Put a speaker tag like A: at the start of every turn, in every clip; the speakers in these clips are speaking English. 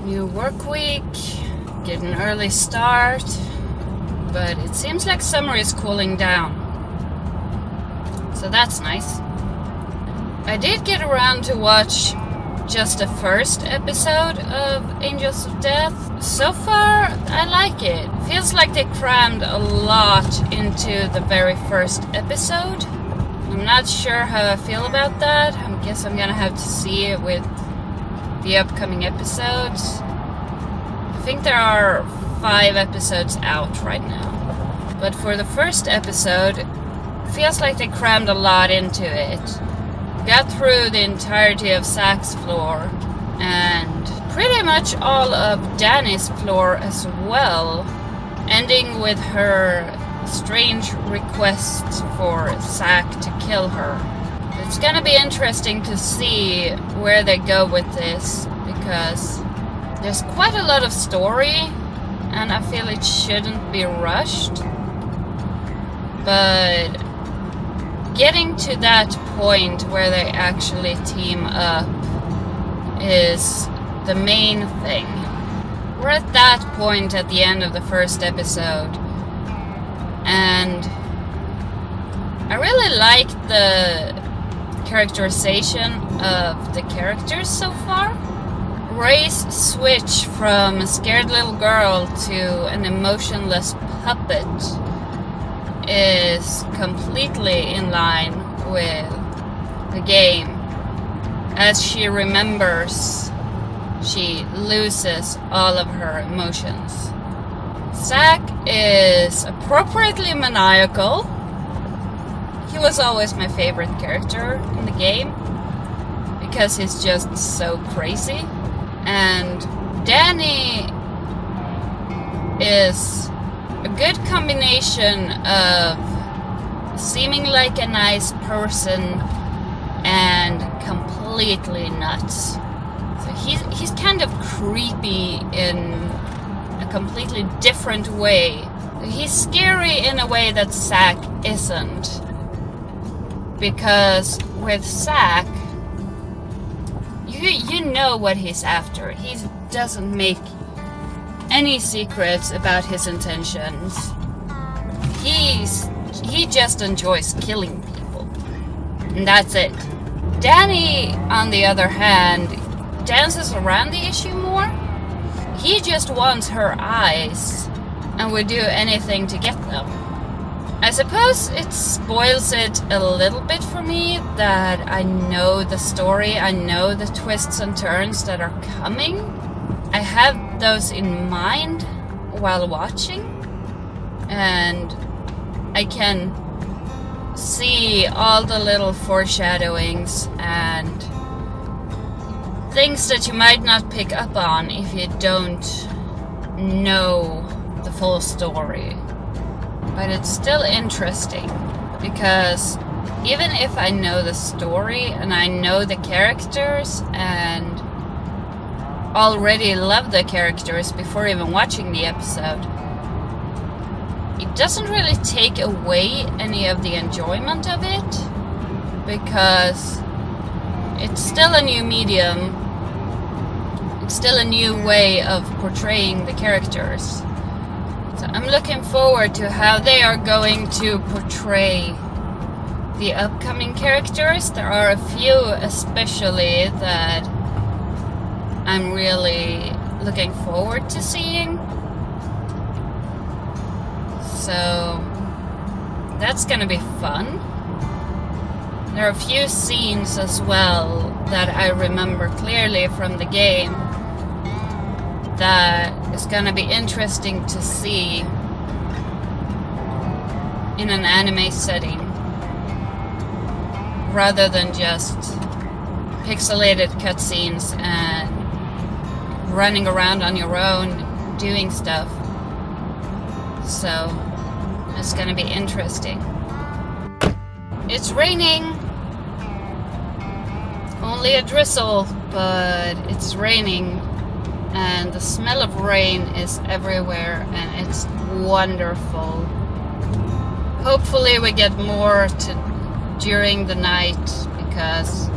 A: New work week, get an early start, but it seems like summer is cooling down, so that's nice. I did get around to watch just the first episode of Angels of Death. So far, I like it. Feels like they crammed a lot into the very first episode. I'm not sure how I feel about that. I guess I'm gonna have to see it with the upcoming episodes. I think there are 5 episodes out right now. But for the first episode, it feels like they crammed a lot into it. Got through the entirety of Zack's floor and pretty much all of Danny's floor as well, ending with her strange request for Zack to kill her. It's gonna be interesting to see where they go with this, because there's quite a lot of story and I feel it shouldn't be rushed, but getting to that point where they actually team up is the main thing. We're at that point at the end of the first episode, and I really like the characterization of the characters so far. Ray's switch from a scared little girl to an emotionless puppet is completely in line with the game. As she remembers, she loses all of her emotions. Zack is appropriately maniacal. He was always my favorite character in the game because he's just so crazy. And Danny is a good combination of seeming like a nice person and completely nuts. So he's kind of creepy in a completely different way. He's scary in a way that Zack isn't. Because with Zack, you know what he's after. He doesn't make any secrets about his intentions. He just enjoys killing people, and that's it. Danny, on the other hand, dances around the issue more. He just wants her eyes and would do anything to get them. I suppose it spoils it a little bit for me that I know the story, I know the twists and turns that are coming. I have those in mind while watching, and I can see all the little foreshadowings and things that you might not pick up on if you don't know the full story. But it's still interesting, because even if I know the story and I know the characters and already love the characters before even watching the episode, it doesn't really take away any of the enjoyment of it, because it's still a new medium, it's still a new way of portraying the characters. So I'm looking forward to how they are going to portray the upcoming characters. There are a few especially that I'm really looking forward to seeing. So that's gonna be fun. There are a few scenes as well that I remember clearly from the game that is gonna be interesting to see in an anime setting, rather than just pixelated cutscenes and running around on your own doing stuff. So it's gonna be interesting. It's raining. Only a drizzle, but it's raining. And the smell of rain is everywhere, and it's wonderful. Hopefully we get more during the night, because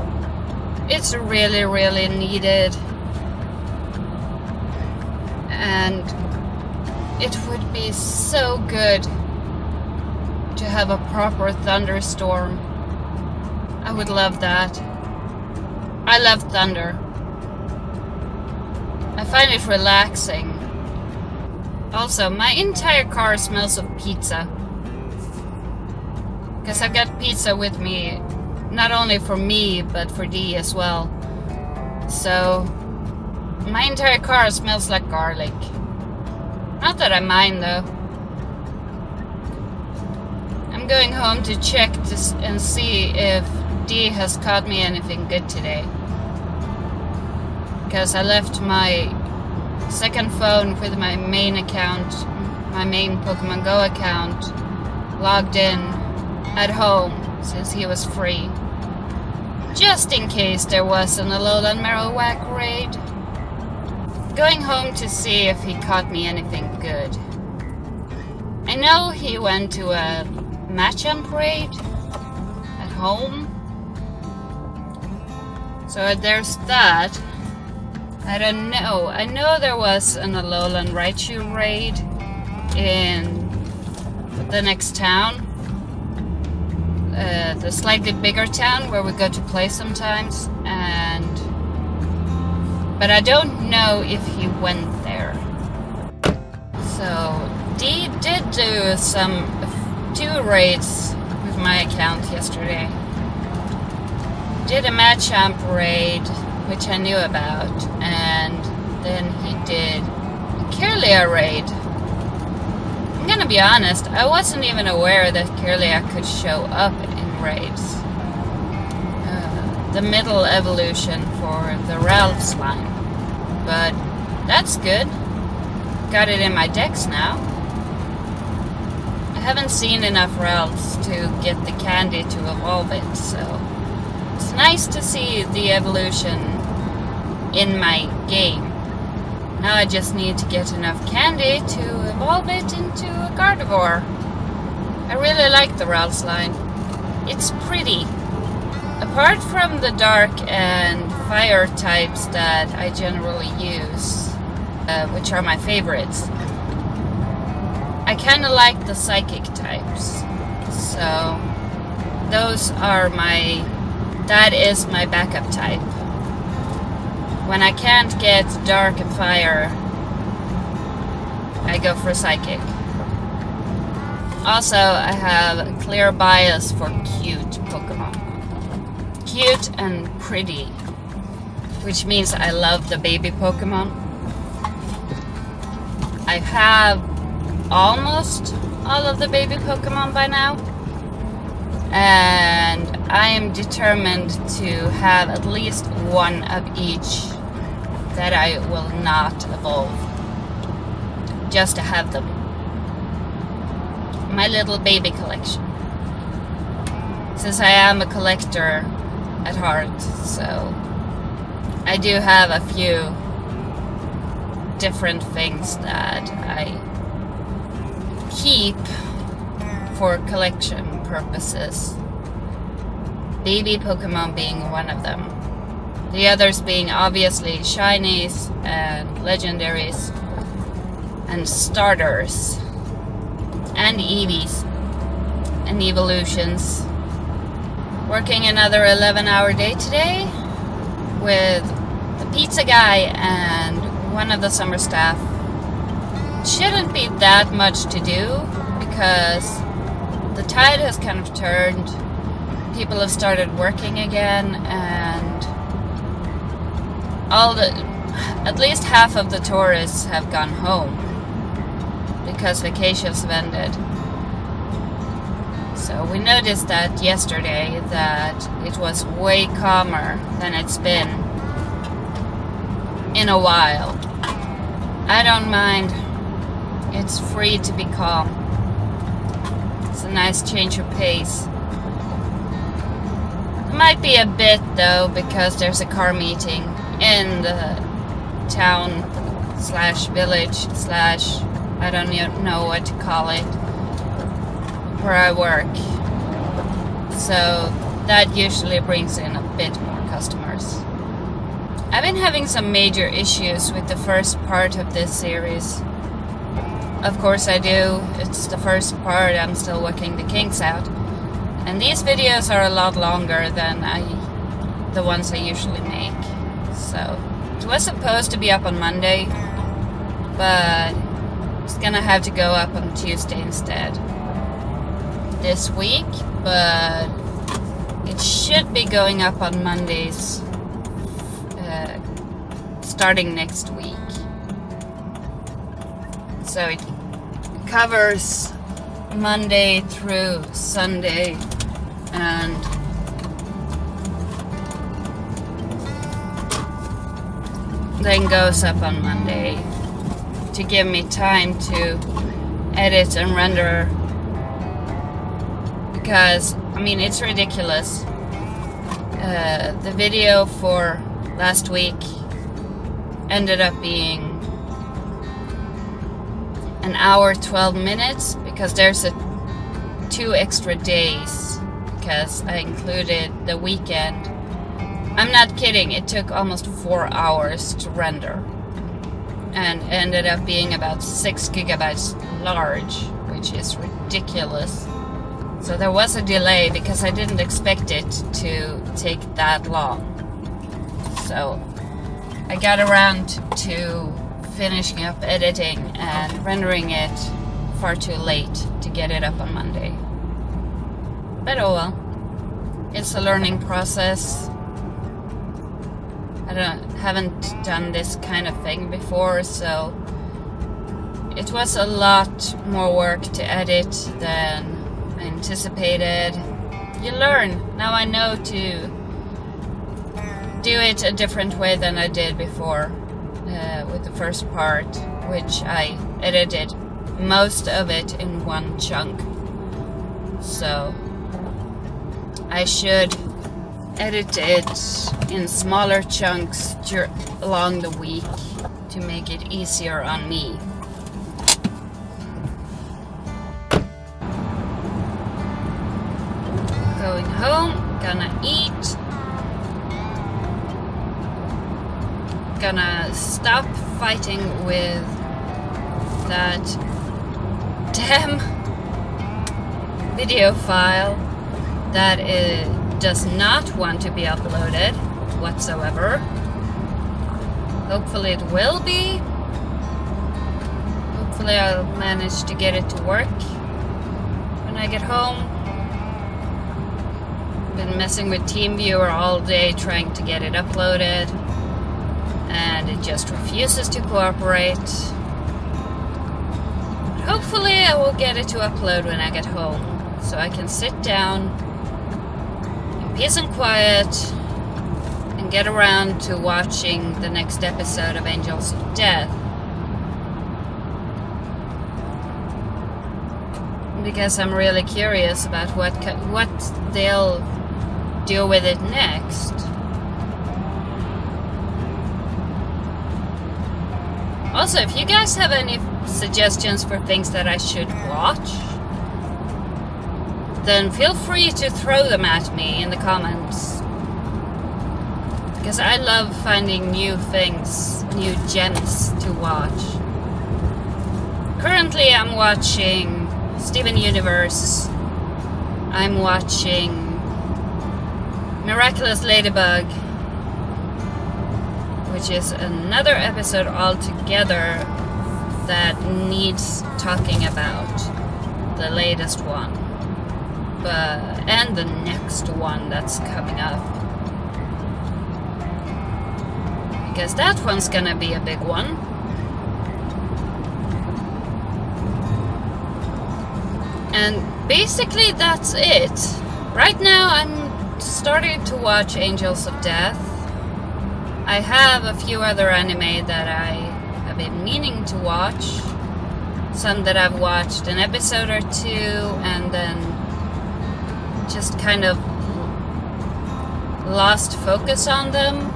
A: it's really, really needed. and it would be so good to have a proper thunderstorm. I would love that. I love thunder. I find it relaxing. Also, my entire car smells of pizza. Because I've got pizza with me, not only for me, but for Dee as well. So, my entire car smells like garlic. Not that I mind though. I'm going home to check this and see if Dee has caught me anything good today. Because I left my second phone with my main account, my main Pokemon Go account, logged in at home since he was free. Just in case there was an Alolan Marowak raid. Going home to see if he caught me anything good. I know he went to a Machamp raid at home. So there's that. I don't know. I know there was an Alolan Raichu raid in the next town. The slightly bigger town where we go to play sometimes. But I don't know if he went there. So, Dee did do 2 raids with my account yesterday. Did a Machamp raid, which I knew about, and then he did a Kirlia raid. I'm gonna be honest, I wasn't even aware that Kirlia could show up in raids. The middle evolution for the Ralph's line. But that's good. Got it in my decks now. I haven't seen enough Ralphs to get the candy to evolve it, so it's nice to see the evolution in my game. Now I just need to get enough candy to evolve it into a Gardevoir. I really like the Ralph's line. It's pretty. Apart from the dark and fire types that I generally use, which are my favorites, I kind of like the psychic types. So those are that is my backup type. When I can't get dark and fire, I go for psychic. Also, I have a clear bias for cute Pokemon. Cute and pretty, which means I love the baby Pokemon. I have almost all of the baby Pokemon by now, and I am determined to have at least one of each that I will not evolve, just to have them. My little baby collection. Since I am a collector at heart, so I do have a few different things that I keep for collection purposes. Baby Pokemon being one of them. The others being obviously shinies and legendaries and starters and Eevees and evolutions. Working another 11-hour day today with the pizza guy and one of the summer staff. It shouldn't be that much to do because the tide has kind of turned. People have started working again, and at least half of the tourists have gone home because vacations have ended. So we noticed that yesterday that it was way calmer than it's been in a while. I don't mind. It's free to be calm. It's a nice change of pace. It might be a bit though because there's a car meeting in the town slash village slash I don't even know what to call it where I work. So that usually brings in a bit more customers. I've been having some major issues with the first part of this series. Of course I do. It's the first part. I'm still working the kinks out. And these videos are a lot longer than the ones I usually make. So, it was supposed to be up on Monday, but it's gonna have to go up on Tuesday instead this week, but it should be going up on Mondays starting next week. So it covers Monday through Sunday, and then goes up on Monday to give me time to edit and render, because I mean it's ridiculous. The video for last week ended up being an hour 12 minutes because there's 2 extra days because I included the weekend. I'm not kidding, it took almost 4 hours to render and ended up being about 6 gigabytes large, which is ridiculous. So there was a delay because I didn't expect it to take that long. So I got around to finishing up editing and rendering it far too late to get it up on Monday. But oh well, it's a learning process. I haven't done this kind of thing before, so it was a lot more work to edit than I anticipated. You learn. Now I know to do it a different way than I did before with the first part, which I edited most of it in one chunk. So I should edit it in smaller chunks along the week to make it easier on me. Going home, gonna eat, gonna stop fighting with that damn video file that does not want to be uploaded whatsoever. Hopefully it will be. Hopefully I'll manage to get it to work when I get home. Been messing with TeamViewer all day trying to get it uploaded, and it just refuses to cooperate. But hopefully I will get it to upload when I get home, so I can sit down in peace and quiet and get around to watching the next episode of Angels of Death. Because I'm really curious about what they'll do with it next. Also, if you guys have any suggestions for things that I should watch, then feel free to throw them at me in the comments. Because I love finding new things, new gems to watch. Currently I'm watching Steven Universe. I'm watching Miraculous Ladybug, which is another episode altogether that needs talking about. The latest one. And the next one that's coming up. Because that one's gonna be a big one. And basically that's it. Right now I'm starting to watch Angels of Death. I have a few other anime that I have been meaning to watch. Some that I've watched an episode or two and then just kind of lost focus on them,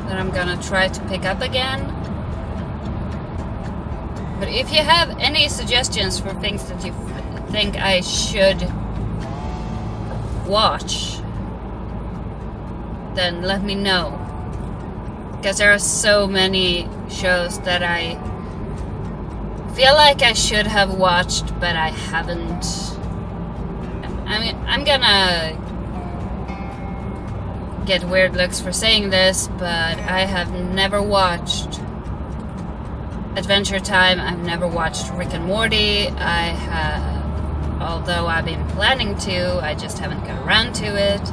A: that I'm gonna try to pick up again. But if you have any suggestions for things that you think I should watch, then let me know. Because there are so many shows that I feel like I should have watched, but I haven't. I mean, I'm gonna get weird looks for saying this, but I have never watched Adventure Time. I've never watched Rick and Morty. I have, although I've been planning to, I just haven't got around to it.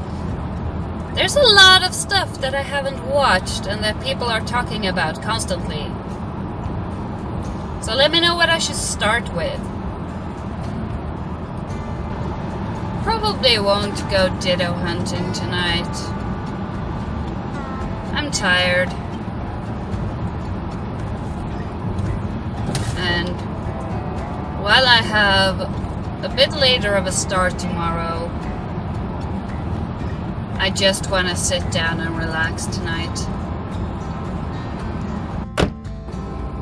A: There's a lot of stuff that I haven't watched and that people are talking about constantly. So let me know what I should start with. Probably won't go ditto hunting tonight. I'm tired. And while I have a bit later of a start tomorrow, I just want to sit down and relax tonight.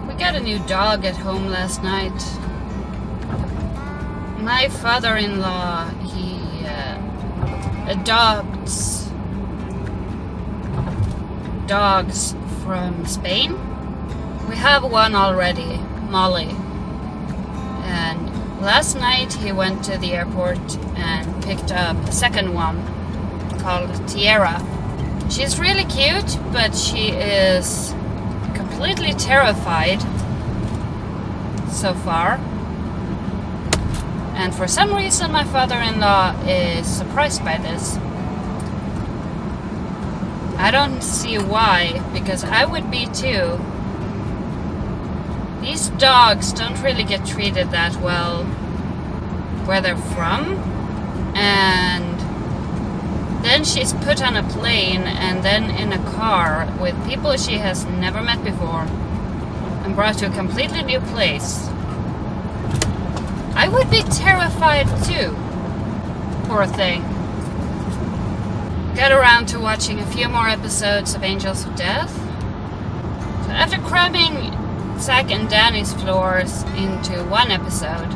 A: We got a new dog at home last night. My father-in-law, he adopts dogs from Spain. We have one already, Molly. And last night he went to the airport and picked up a second one called Tiara. She's really cute, but she is completely terrified so far. And for some reason my father-in-law is surprised by this. I don't see why, because I would be too. These dogs don't really get treated that well where they're from, and then she's put on a plane and then in a car with people she has never met before and brought to a completely new place. I would be terrified too. Poor thing. Got around to watching a few more episodes of Angels of Death. So after cramming Zach and Danny's floors into one episode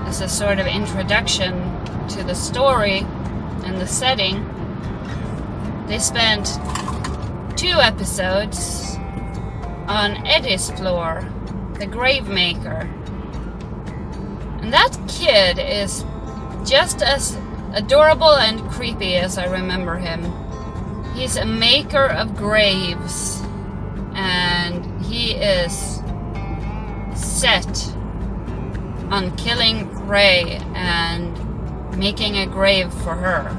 A: as a sort of introduction to the story and the setting, they spent 2 episodes on Eddie's floor, the Gravemaker. And that kid is just as adorable and creepy as I remember him. He's a maker of graves, and he is set on killing Ray and making a grave for her.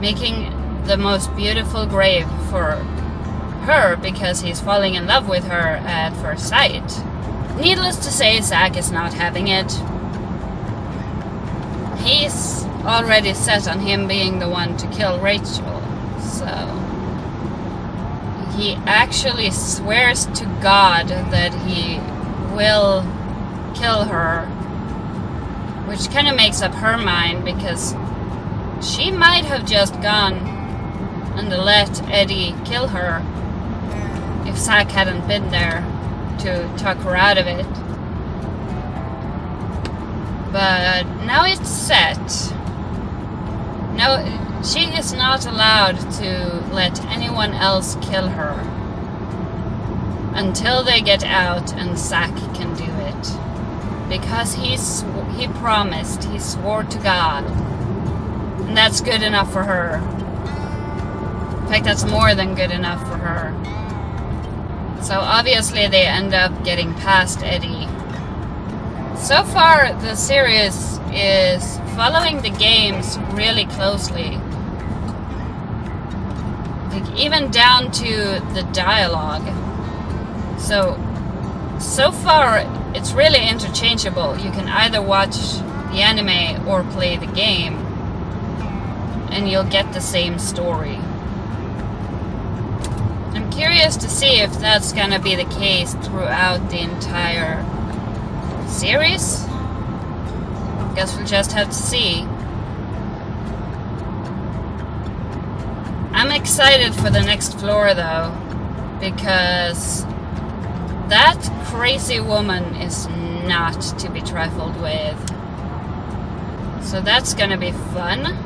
A: Making the most beautiful grave for her because he's falling in love with her at first sight. Needless to say, Zach is not having it. He's already set on him being the one to kill Rachel, so he actually swears to God that he will kill her, which kind of makes up her mind, because she might have just gone and let Eddie kill her if Zach hadn't been there to talk her out of it. But now it's set. No, she is not allowed to let anyone else kill her until they get out and Zach can do it. Because he promised, he swore to God. And that's good enough for her. In fact, that's more than good enough for her. So obviously they end up getting past Eddie. So far, the series is following the games really closely. Like, even down to the dialogue. So far, it's really interchangeable. You can either watch the anime or play the game, and you'll get the same story. I'm curious to see if that's gonna be the case throughout the entire series. Guess we'll just have to see. I'm excited for the next floor though, because that crazy woman is not to be trifled with. So that's gonna be fun.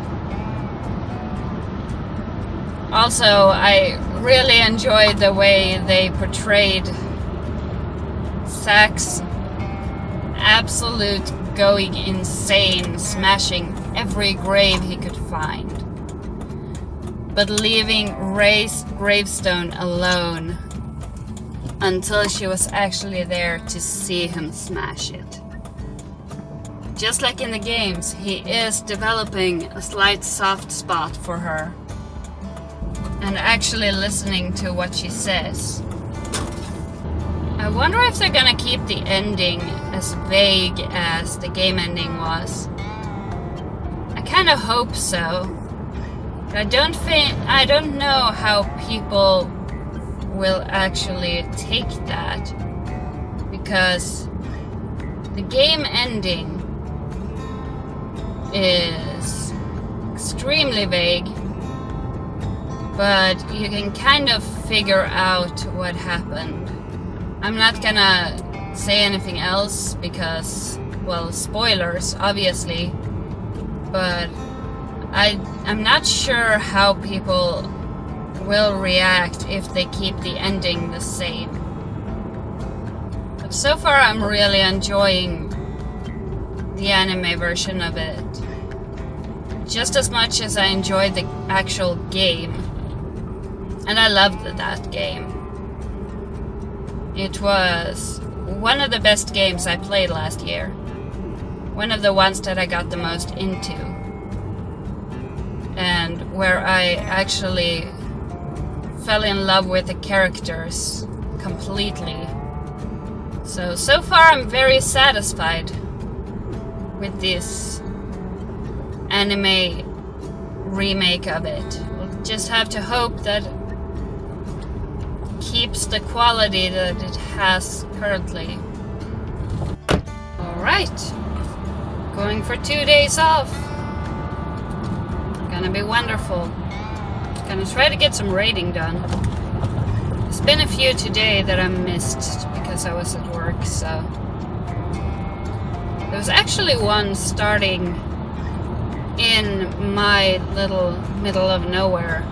A: Also, I really enjoyed the way they portrayed Zack's absolute going insane, smashing every grave he could find, but leaving Ray's gravestone alone until she was actually there to see him smash it. Just like in the games, he is developing a slight soft spot for her and actually listening to what she says. I wonder if they're gonna keep the ending as vague as the game ending was. I kinda hope so. But I don't know how people will actually take that, because the game ending is extremely vague, but you can kind of figure out what happened. I'm not gonna say anything else because, well, spoilers obviously, but I'm not sure how people will react if they keep the ending the same. But so far I'm really enjoying the anime version of it, just as much as I enjoyed the actual game. And I loved that game. It was one of the best games I played last year. One of the ones that I got the most into. And where I actually fell in love with the characters completely. So far I'm very satisfied with this anime remake of it. We'll just have to hope that it keeps the quality that it has currently. Alright, going for 2 days off. Gonna be wonderful. Gonna try to get some raiding done. There's been a few today that I missed because I was at work, so. There was actually one starting in my little middle of nowhere.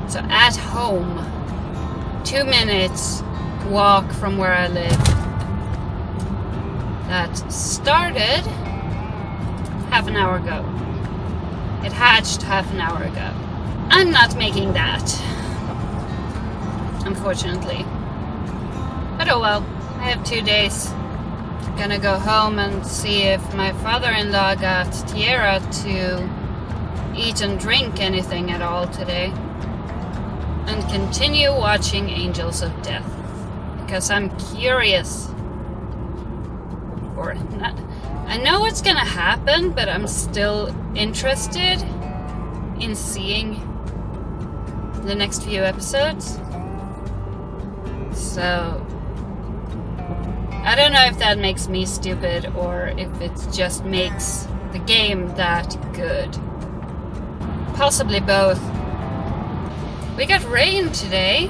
A: So at home, 2 minutes walk from where I live. That started half an hour ago. It hatched half an hour ago. I'm not making that, unfortunately. But oh well, I have 2 days. Gonna go home and see if my father-in-law got Tierra to eat and drink anything at all today. And continue watching Angels of Death. Because I'm curious. Or not. I know what's gonna happen, but I'm still interested in seeing the next few episodes. So I don't know if that makes me stupid or if it just makes the game that good. Possibly both. We got rain today.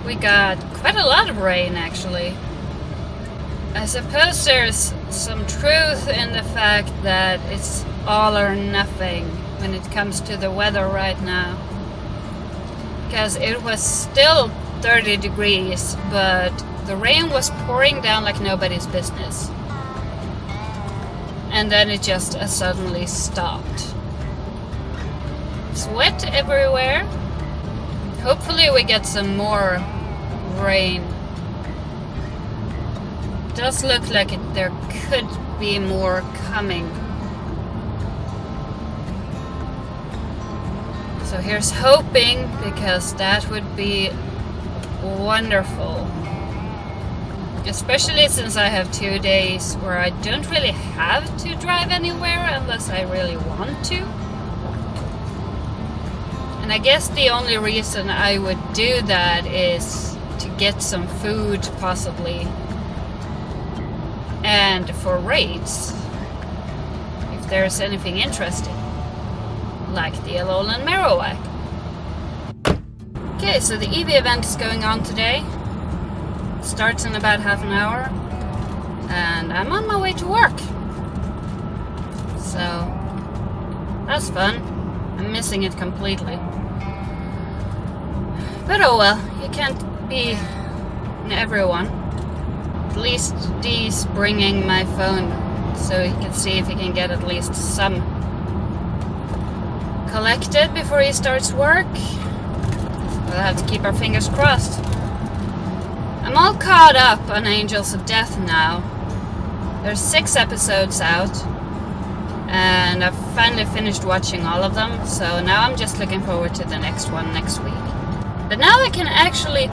A: We got quite a lot of rain actually. I suppose there's some truth in the fact that it's all or nothing when it comes to the weather right now. Because it was still 30 degrees, but the rain was pouring down like nobody's business. And then it just suddenly stopped. It's wet everywhere. Hopefully we get some more rain. It does look like there could be more coming. So here's hoping, because that would be wonderful. Especially since I have 2 days where I don't really have to drive anywhere unless I really want to. And I guess the only reason I would do that is to get some food, possibly. And for raids. If there's anything interesting. Like the Alolan Marowak. Okay, so the Eevee event is going on today. Starts in about half an hour. And I'm on my way to work. So, that's fun. I'm missing it completely. But oh well, you can't be everyone. At least Dee's bringing my phone so he can see if he can get at least some collected before he starts work. We'll have to keep our fingers crossed. I'm all caught up on Angels of Death now. There's 6 episodes out, and I've finally finished watching all of them, so now I'm just looking forward to the next one next week. But now I can actually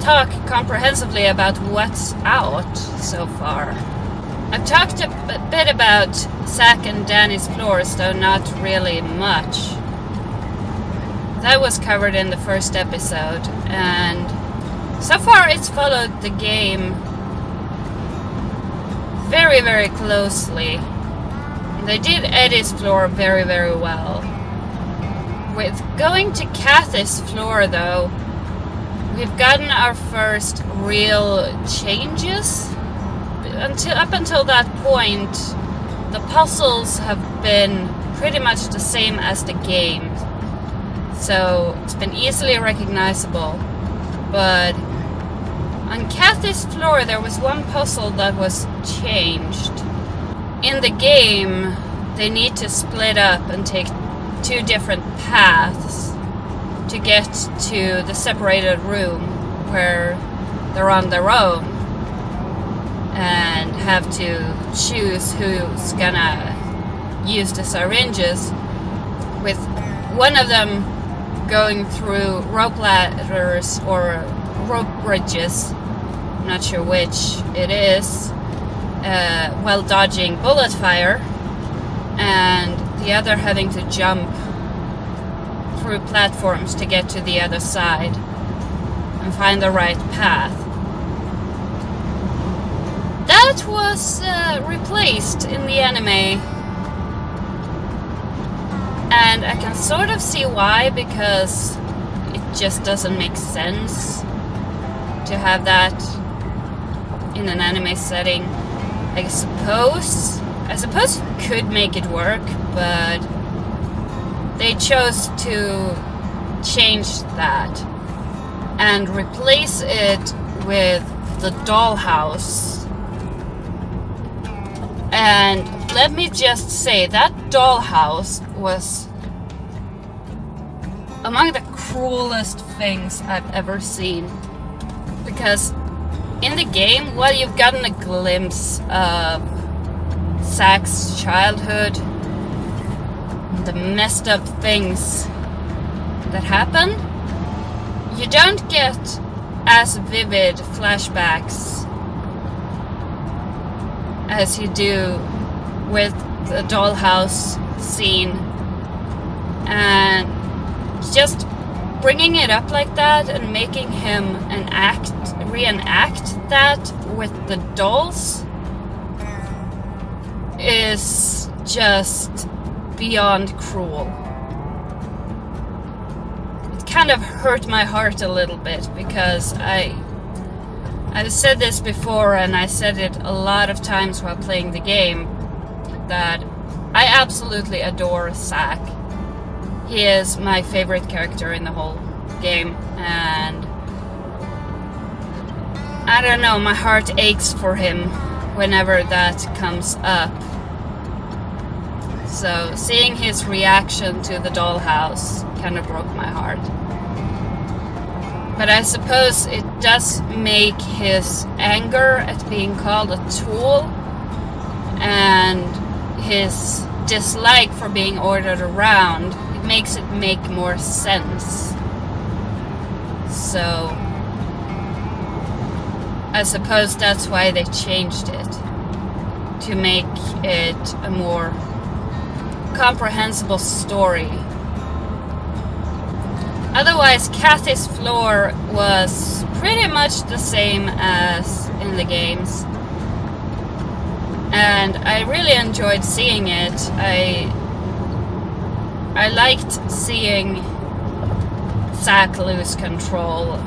A: talk comprehensively about what's out so far. I've talked a bit about Zack and Danny's floors, though not really much. That was covered in the first episode, and so far it's followed the game very, very closely. They did Eddie's floor very, very well. With going to Kathy's floor, though, we've gotten our first real changes. Up until that point, the puzzles have been pretty much the same as the game. So it's been easily recognizable. But on Kathy's floor, there was one puzzle that was changed. In the game, they need to split up and take 2 different paths to get to the separated room where they're on their own and have to choose who's gonna use the syringes, with one of them going through rope ladders or rope bridges, I'm not sure which it is, while dodging bullet fire, and the other having to jump through platforms to get to the other side and find the right path. That was replaced in the anime, and I can sort of see why, because it just doesn't make sense to have that in an anime setting. I suppose you could make it work, but they chose to change that and replace it with the dollhouse. And let me just say, that dollhouse was among the cruelest things I've ever seen. Because in the game, well, you've gotten a glimpse of Zack's childhood, the messed up things that happen. You don't get as vivid flashbacks as you do with the dollhouse scene, and just bringing it up like that and making him reenact that with the dolls is just beyond cruel. It kind of hurt my heart a little bit, because I've said this before, and I said it a lot of times while playing the game, that I absolutely adore Zack. He is my favorite character in the whole game, and I don't know, my heart aches for him whenever that comes up. So seeing his reaction to the dollhouse kind of broke my heart. But I suppose it does make his anger at being called a tool and his dislike for being ordered around, it makes it make more sense. So I suppose that's why they changed it, to make it a more comprehensible story. Otherwise, Kathy's floor was pretty much the same as in the games, and I really enjoyed seeing it. I liked seeing Zack lose control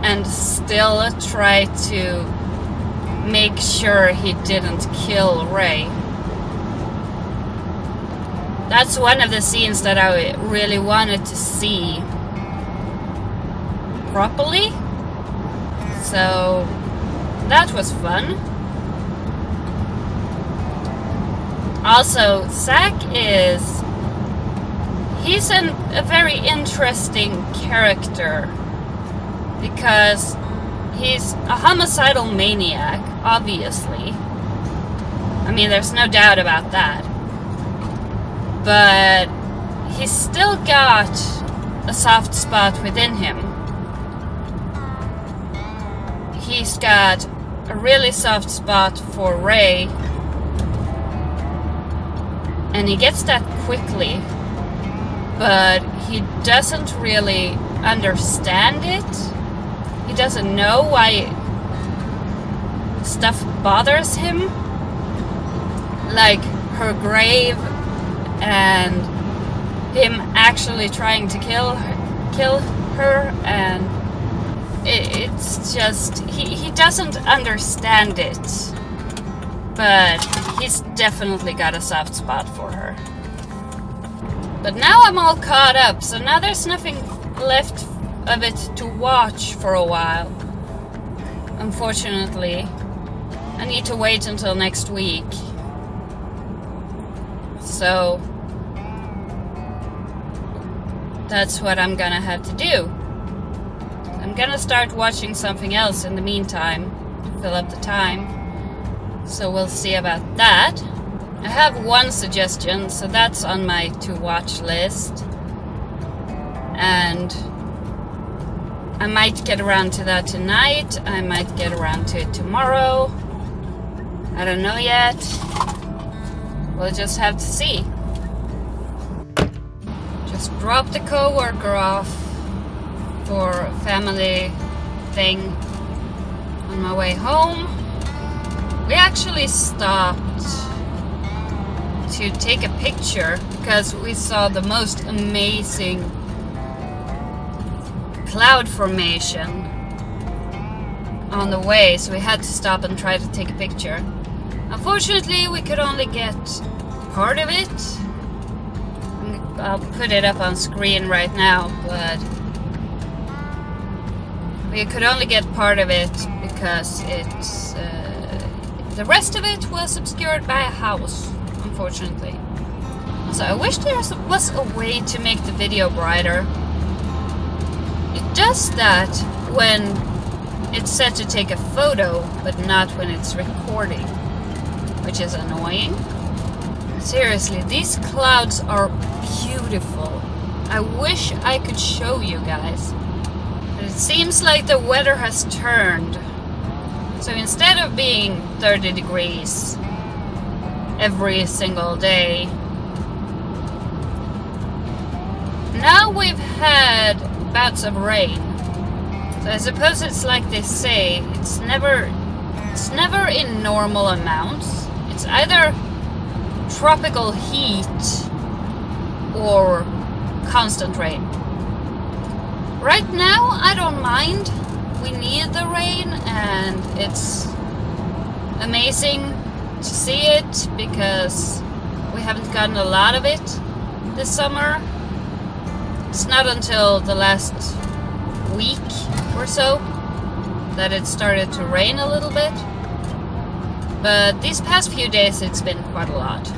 A: and still try to make sure he didn't kill Ray. that's one of the scenes that I really wanted to see properly. So that was fun. Also, Zack he's a very interesting character because he's a homicidal maniac, obviously. I mean, there's no doubt about that. But he's still got a soft spot within him. He's got a really soft spot for Ray. And he gets that quickly. But he doesn't really understand it. He doesn't know why stuff bothers him. Like her grave and him actually trying to kill her, and it's just he doesn't understand it, but he's definitely got a soft spot for her. But now I'm all caught up, so now there's nothing left of it to watch for a while, unfortunately. I need to wait until next week. So that's what I'm gonna have to do. I'm gonna start watching something else in the meantime to fill up the time. So we'll see about that. I have one suggestion, so that's on my to-watch list. And I might get around to that tonight. I might get around to it tomorrow. I don't know yet. We'll just have to see. Just dropped the co-worker off for a family thing on my way home. We actually stopped to take a picture because we saw the most amazing cloud formation on the way, so we had to stop and try to take a picture. Unfortunately, we could only get part of it. I'll put it up on screen right now, but we could only get part of it because it's the rest of it was obscured by a house, unfortunately. So I wish there was a way to make the video brighter. It does that when it's set to take a photo, but not when it's recording, which is annoying. Seriously, these clouds are beautiful. I wish I could show you guys. But it seems like the weather has turned. So instead of being 30 degrees every single day, now we've had bouts of rain. So I suppose it's like they say, it's never in normal amounts. It's either tropical heat or constant rain. Right now, I don't mind. We need the rain, and it's amazing to see it because we haven't gotten a lot of it this summer. It's not until the last week or so that it started to rain a little bit. But these past few days it's been quite a lot.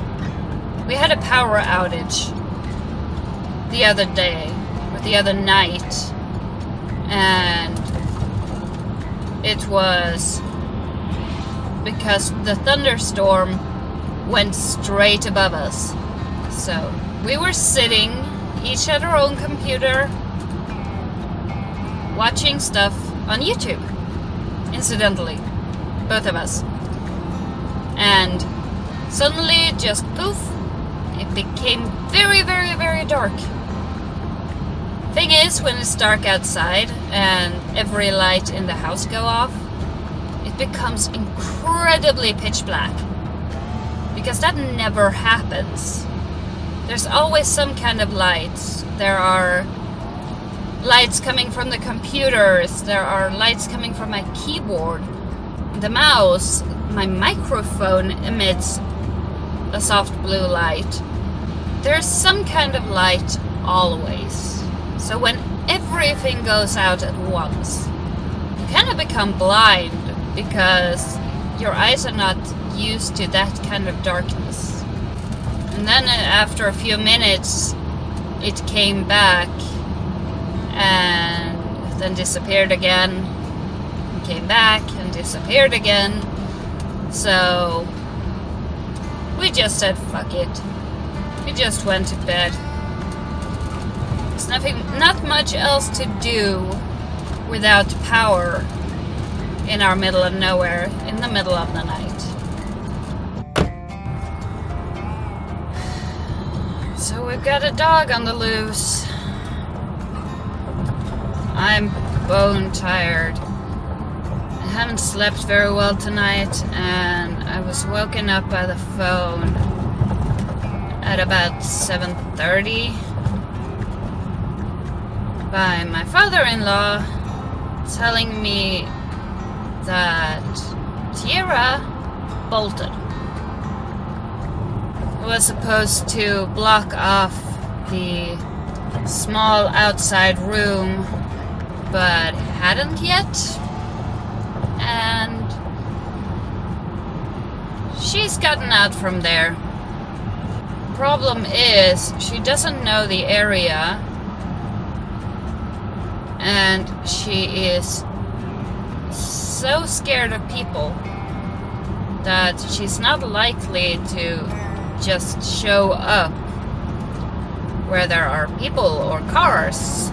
A: We had a power outage the other day, or the other night, and it was because the thunderstorm went straight above us. So we were sitting, each at our own computer, watching stuff on YouTube, incidentally, both of us. And suddenly, just poof, it became very, very, very dark. Thing is, when it's dark outside and every light in the house go off, it becomes incredibly pitch black. Because that never happens. There's always some kind of lights. There are lights coming from the computers, there are lights coming from my keyboard, the mouse, my microphone emits a soft blue light. there's some kind of light always. So when everything goes out at once, you kind of become blind because your eyes are not used to that kind of darkness. And then after a few minutes, it came back and then disappeared again. Came back and disappeared again. So we just said fuck it. We just went to bed. There's not much else to do without power in our middle of nowhere in the middle of the night. So we've got a dog on the loose. I'm bone tired. I haven't slept very well tonight, and I was woken up by the phone at about 7:30 by my father-in-law telling me that Tierra bolted. It was supposed to block off the small outside room, but hadn't yet. And she's gotten out from there. Problem is, she doesn't know the area, and she is so scared of people that she's not likely to just show up where there are people or cars.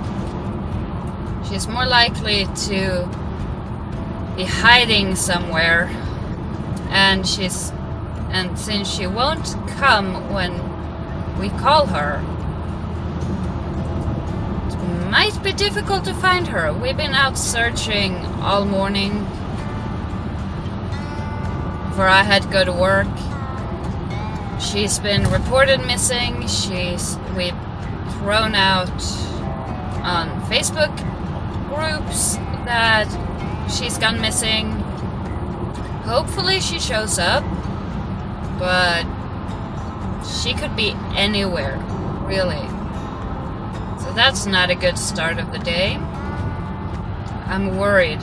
A: She's more likely to be hiding somewhere, and since she won't come when we call her, it might be difficult to find her. We've been out searching all morning before I had to go to work. She's been reported missing. We've thrown out on Facebook groups that she's gone missing. Hopefully she shows up, but she could be anywhere, really. So that's not a good start of the day. I'm worried.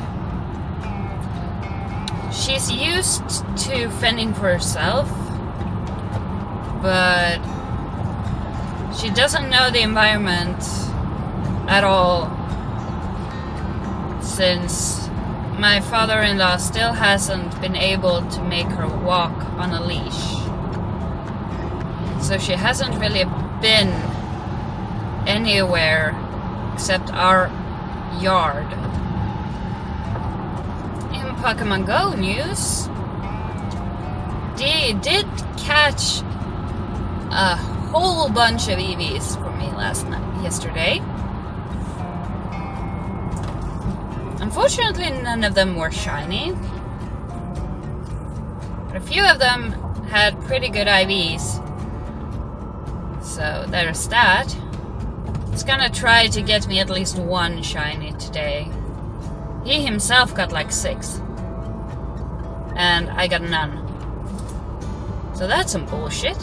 A: She's used to fending for herself, but she doesn't know the environment at all, since my father-in-law still hasn't been able to make her walk on a leash. So she hasn't really been anywhere except our yard. In Pokemon Go news, they did catch a whole bunch of EVs for me yesterday. Unfortunately, none of them were shiny, but a few of them had pretty good IVs. So there's that. He's gonna try to get me at least one shiny today. He himself got like 6, and I got none. So that's some bullshit.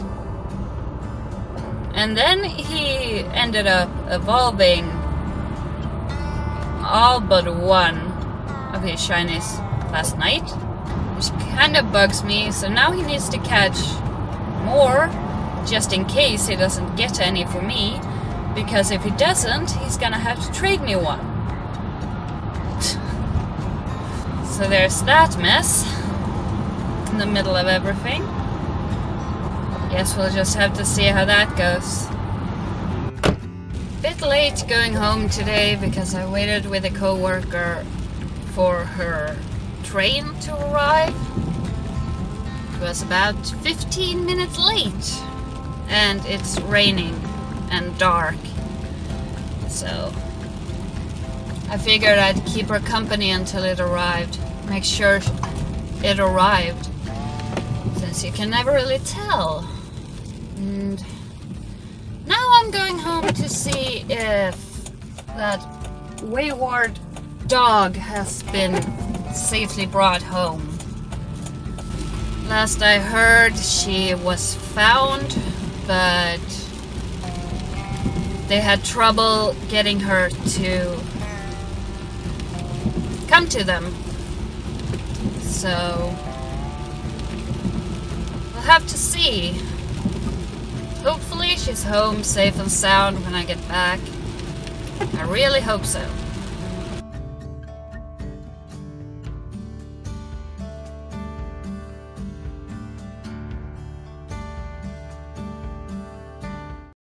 A: And then he ended up evolving all but one of his shinies last night, which kind of bugs me. So now he needs to catch more, just in case he doesn't get any for me, because if he doesn't, he's gonna have to trade me one. So there's that mess in the middle of everything. Guess we'll just have to see how that goes. Bit late going home today because I waited with a co-worker for her train to arrive. It was about 15 minutes late, and it's raining and dark, so I figured I'd keep her company until it arrived, make sure it arrived, since you can never really tell. And now I'm going home to see if that wayward dog has been safely brought home. Last I heard, she was found, but they had trouble getting her to come to them. So we'll have to see. Hopefully she's home safe and sound when I get back. I really hope so.